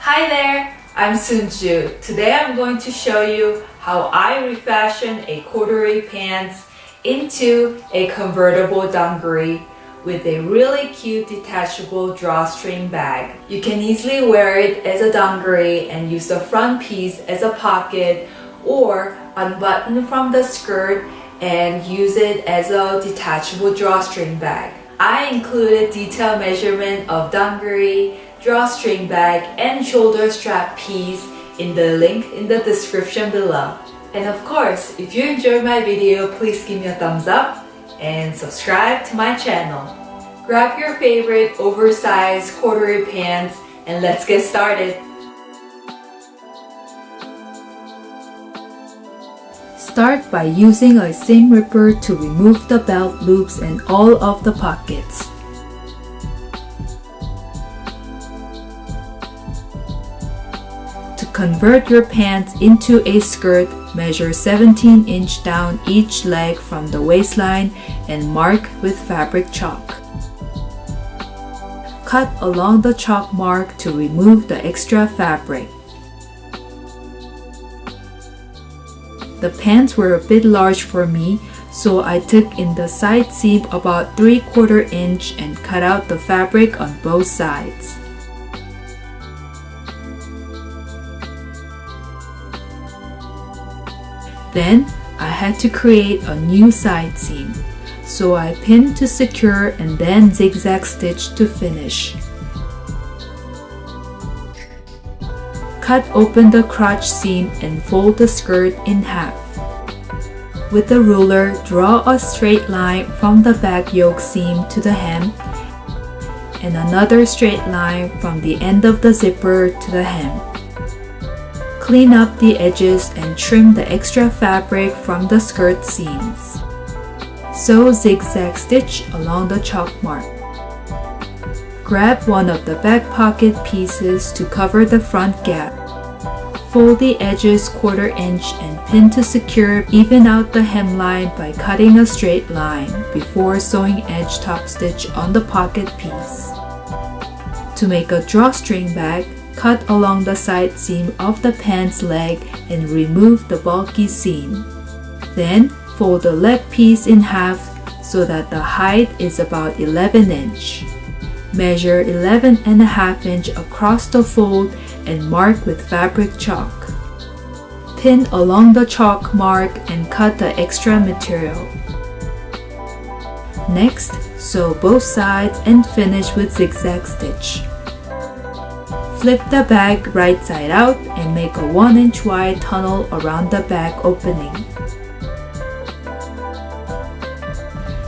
Hi there, I'm Sunju. Today I'm going to show you how I refashion a corduroy pants into a convertible dungaree with a really cute detachable drawstring bag. You can easily wear it as a dungaree and use the front piece as a pocket or unbutton from the skirt and use it as a detachable drawstring bag. I included detailed measurement of dungaree, drawstring bag, and shoulder strap piece in the link in the description below. And of course, if you enjoyed my video, please give me a thumbs up and subscribe to my channel. Grab your favorite oversized corduroy pants and let's get started. Start by using a seam ripper to remove the belt loops and all of the pockets. To convert your pants into a skirt, measure 17 inch down each leg from the waistline and mark with fabric chalk. Cut along the chalk mark to remove the extra fabric. The pants were a bit large for me, so I took in the side seam about 3/4 inch and cut out the fabric on both sides. Then I had to create a new side seam, so I pinned to secure and then zigzag stitch to finish. Cut open the crotch seam and fold the skirt in half. With a ruler, draw a straight line from the back yoke seam to the hem and another straight line from the end of the zipper to the hem. Clean up the edges and trim the extra fabric from the skirt seams. Sew zigzag stitch along the chalk mark. Grab one of the back pocket pieces to cover the front gap. Fold the edges 1/4 inch and pin to secure. Even out the hemline by cutting a straight line before sewing edge top stitch on the pocket piece. To make a drawstring bag, cut along the side seam of the pants leg and remove the bulky seam. Then fold the leg piece in half so that the height is about 11 inch. Measure 11.5 inch across the fold and mark with fabric chalk. Pin along the chalk mark and cut the extra material. Next, sew both sides and finish with zigzag stitch. Flip the bag right side out and make a 1 inch wide tunnel around the bag opening.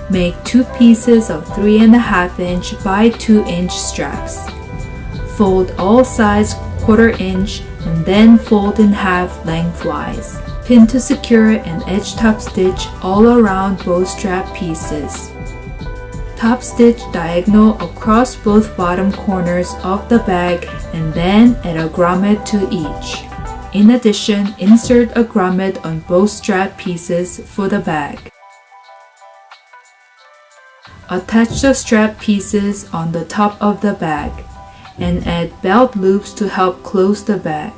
Make two pieces of 3.5 inch by 2 inch straps. Fold all sides 1/4 inch and then fold in half lengthwise. Pin to secure and edge top stitch all around both strap pieces. Top stitch diagonal across both bottom corners of the bag and then add a grommet to each. In addition, insert a grommet on both strap pieces for the bag. Attach the strap pieces on the top of the bag and add belt loops to help close the bag.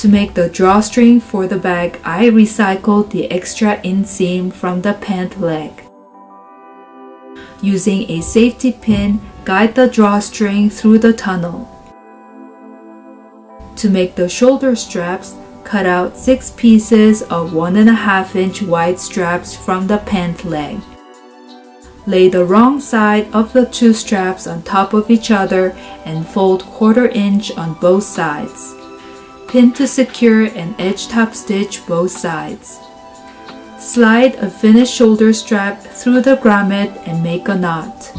To make the drawstring for the bag, I recycled the extra inseam from the pant leg. Using a safety pin, guide the drawstring through the tunnel. To make the shoulder straps, cut out 6 pieces of 1.5 inch wide straps from the pant leg. Lay the wrong side of the two straps on top of each other and fold 1/4 inch on both sides. Pin to secure and edge top stitch both sides. Slide a finished shoulder strap through the grommet and make a knot.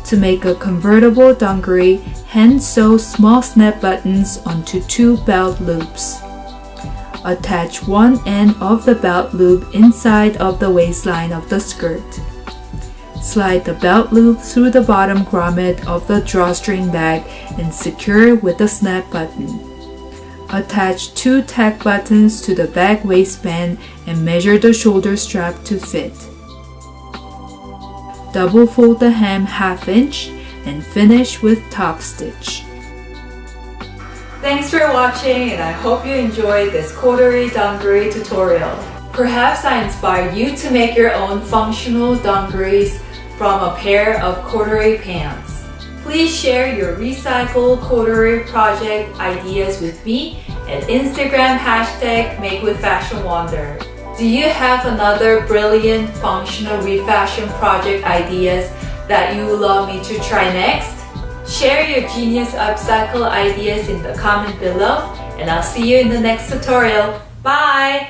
To make a convertible dungaree, hand sew small snap buttons onto 2 belt loops. Attach one end of the belt loop inside of the waistline of the skirt. Slide the belt loop through the bottom grommet of the drawstring bag and secure with a snap button. Attach 2 tack buttons to the back waistband and measure the shoulder strap to fit. Double fold the hem 1/2 inch and finish with top stitch. Thanks for watching, and I hope you enjoyed this corduroy dungaree tutorial. Perhaps I inspired you to make your own functional dungarees from a pair of corduroy pants. Please share your recycled corduroy project ideas with me at Instagram #MakeWithFashionWonder. Do you have another brilliant functional refashion project ideas that you would love me to try next? Share your genius upcycle ideas in the comment below, and I'll see you in the next tutorial. Bye!